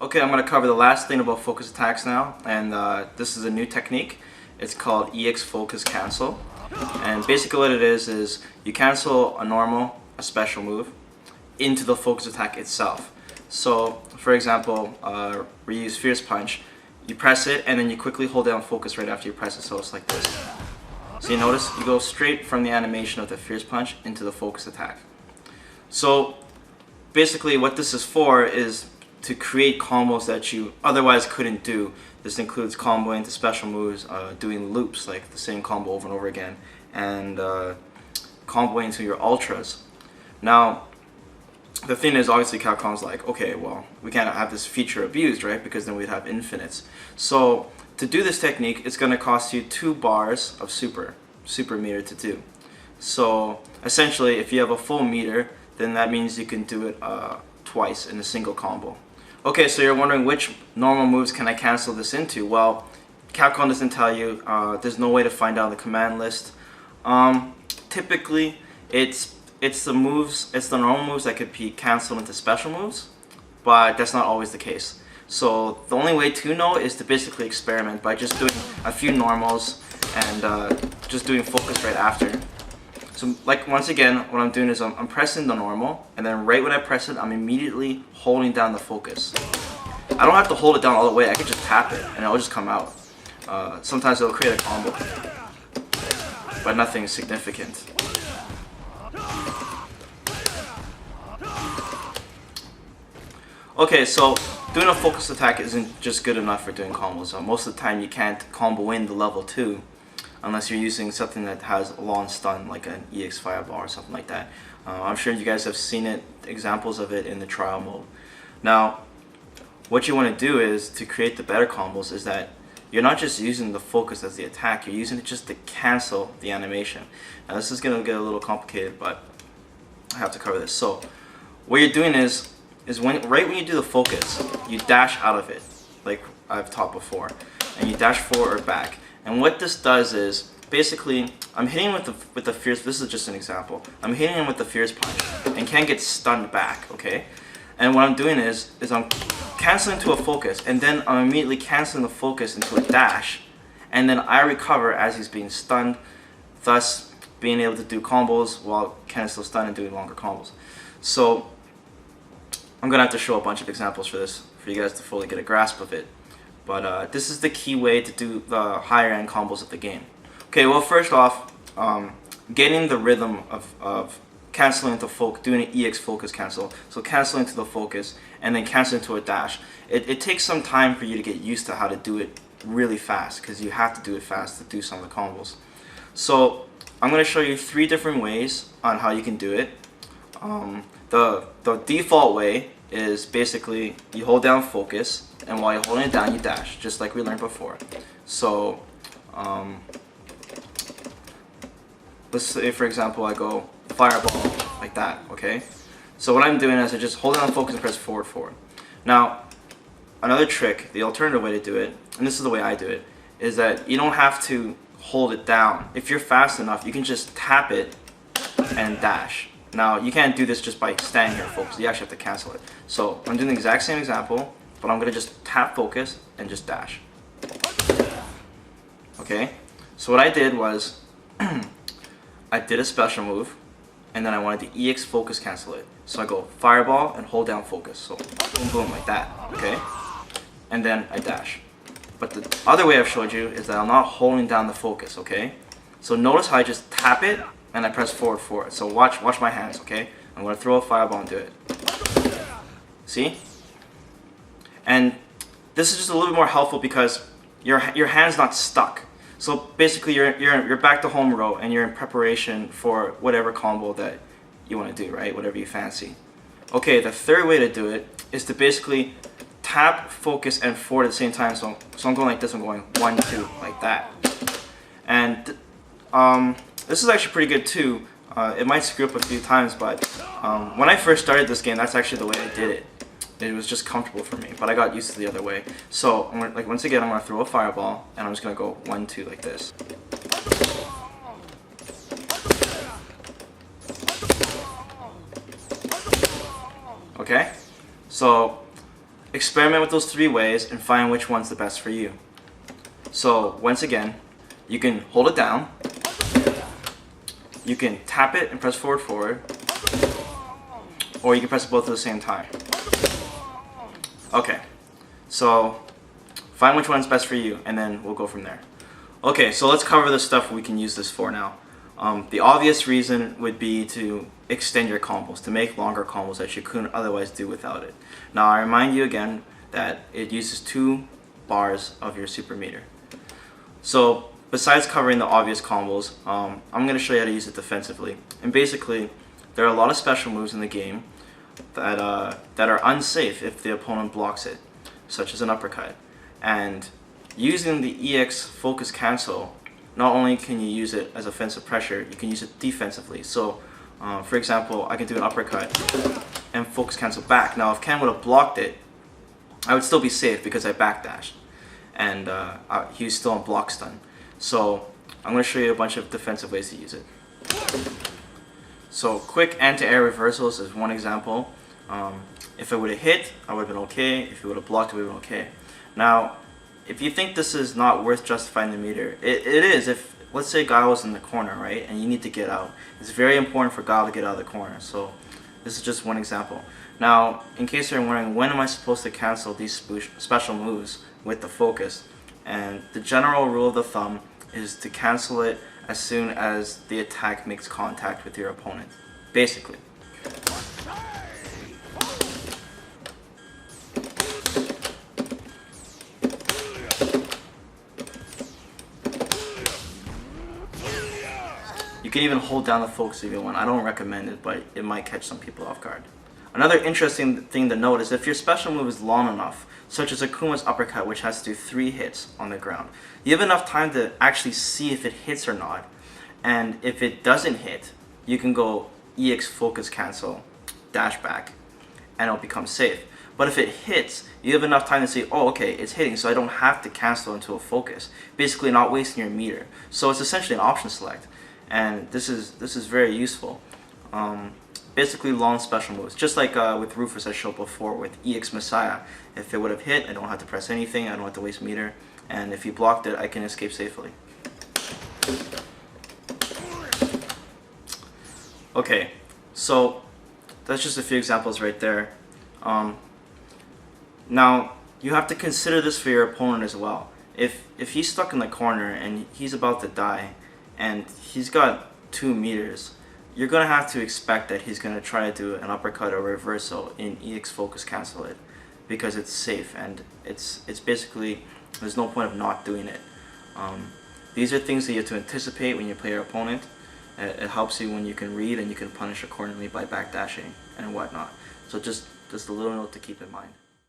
Okay, I'm going to cover the last thing about focus attacks now, and this is a new technique. It's called EX Focus Cancel, and basically what it is you cancel a normal, a special move, into the focus attack itself. So, for example, we use Fierce Punch. You press it, and then you quickly hold down focus right after you press it, so it's like this. So you notice, you go straight from the animation of the Fierce Punch into the focus attack. So, basically what this is for is to create combos that you otherwise couldn't do. This includes comboing to special moves, doing loops like the same combo over and over again, and comboing to your ultras. Now, the thing is, obviously Capcom's like, okay, well, we can't have this feature abused, right? Because then we'd have infinites. So to do this technique, it's going to cost you 2 bars of super meter to do. So essentially, if you have a full meter, then that means you can do it twice in a single combo. Okay, so you're wondering which normal moves can I cancel this into? Well, Capcom doesn't tell you. There's no way to find out the command list. Typically, it's the normal moves that could be canceled into special moves, but that's not always the case. So the only way to know is to basically experiment by just doing a few normals and just doing focus right after. So, like, once again, what I'm doing is I'm pressing the normal, and then right when I press it, I'm immediately holding down the focus. I don't have to hold it down all the way. I can just tap it, and it'll just come out. Sometimes it'll create a combo, but nothing significant. Okay, so doing a focus attack isn't just good enough for doing combos. Most of the time, you can't combo in the level 2. Unless you're using something that has a long stun, like an EX Fireball or something like that. I'm sure you guys have seen examples of it in the trial mode. Now, what you want to do is, to create the better combos, is that you're not just using the focus as the attack, you're using it just to cancel the animation. Now this is going to get a little complicated, but I have to cover this. So, what you're doing is right when you do the focus, you dash out of it, like I've taught before, and you dash forward or back. And what this does is, basically, I'm hitting with the Fierce. This is just an example. I'm hitting him with the Fierce Punch and can't get stunned back. Okay, and what I'm doing is I'm canceling to a focus, and then I'm immediately canceling the focus into a dash, and then I recover as he's being stunned, thus being able to do combos while Ken is still stunned and doing longer combos. So I'm gonna have to show a bunch of examples for this for you guys to fully get a grasp of it. But this is the key way to do the higher end combos of the game. Okay, well, first off, getting the rhythm of canceling into focus, doing an EX focus cancel. So canceling to the focus and then canceling to a dash. It takes some time for you to get used to how to do it really fast, because you have to do it fast to do some of the combos. So I'm going to show you 3 different ways on how you can do it. The default way is basically you hold down focus, and while you're holding it down, you dash, just like we learned before. So, let's say, for example, I go Fireball, like that, okay? So what I'm doing is I just hold down focus and press forward. Now, another trick, the alternative way to do it, and this is the way I do it, is that you don't have to hold it down. If you're fast enough, you can just tap it and dash. Now, you can't do this just by standing here, folks. You actually have to cancel it. So, I'm doing the exact same example, but I'm going to just tap focus and just dash. Okay? So what I did was, I did a special move, and then I wanted to EX focus cancel it. So I go Fireball and hold down focus. So, boom, boom, like that. Okay? And then I dash. But the other way I've showed you is that I'm not holding down the focus, okay? So notice how I just tap it, and I press forward. So watch my hands, okay? I'm going to throw a Fireball and do it. See? And this is just a little bit more helpful because your hand's not stuck. So basically you're back to home row, and you're in preparation for whatever combo that you want to do, right? Whatever you fancy. Okay, the third way to do it is to basically tap, focus, and forward at the same time. So I'm going like this, I'm going 1, 2, like that. And this is actually pretty good too. It might screw up a few times, but when I first started this game, that's actually the way I did it. It was just comfortable for me, but I got used to the other way. So, once again, I'm going to throw a Fireball, and I'm just going to go 1, 2, like this. Okay? So, experiment with those 3 ways and find which one's the best for you. So once again, you can hold it down, you can tap it and press forward, or you can press both at the same time. Okay, so find which one's best for you and then we'll go from there. Okay, so let's cover the stuff we can use this for now. The obvious reason would be to extend your combos, to make longer combos that you couldn't otherwise do without it. Now I remind you again that it uses 2 bars of your super meter. So besides covering the obvious combos, I'm going to show you how to use it defensively. And basically, there are a lot of special moves in the game that are unsafe if the opponent blocks it, such as an uppercut. And using the EX focus cancel, not only can you use it as offensive pressure, you can use it defensively. So, for example, I can do an uppercut and focus cancel back. Now, if Ken would have blocked it, I would still be safe because I backdashed, and he was still on block stun. So, I'm going to show you a bunch of defensive ways to use it. So, quick anti-air reversals is one example. If it would have hit, I would have been okay. If it would have blocked, it would have been okay. Now, if you think this is not worth justifying the meter, it is. If, let's say Guile was in the corner, right, and you need to get out. It's very important for Guile to get out of the corner. So this is just one example. Now, in case you're wondering, when am I supposed to cancel these special moves with the focus? And the general rule of the thumb is to cancel it as soon as the attack makes contact with your opponent, basically. You can even hold down the focus if you want. I don't recommend it, but it might catch some people off guard. Another interesting thing to note is if your special move is long enough, such as Akuma's uppercut, which has to do 3 hits on the ground, you have enough time to actually see if it hits or not. And if it doesn't hit, you can go EX focus cancel, dash back, and it'll become safe. But if it hits, you have enough time to say, oh, okay, it's hitting, so I don't have to cancel into a focus. Basically not wasting your meter. So it's essentially an option select. And this is very useful. Basically long special moves, just like with Rufus I showed before with EX Messiah. If it would have hit, I don't have to press anything, I don't have to waste meter, and if he blocked it, I can escape safely. Okay, so that's just a few examples right there. Now you have to consider this for your opponent as well. If he's stuck in the corner and he's about to die, and he's got 2 meters, you're going to have to expect that he's going to try to do an uppercut or reversal in EX focus cancel it, because it's safe and it's basically, there's no point of not doing it. These are things that you have to anticipate when you play your opponent. It helps you when you can read and you can punish accordingly by backdashing and whatnot. So just a little note to keep in mind.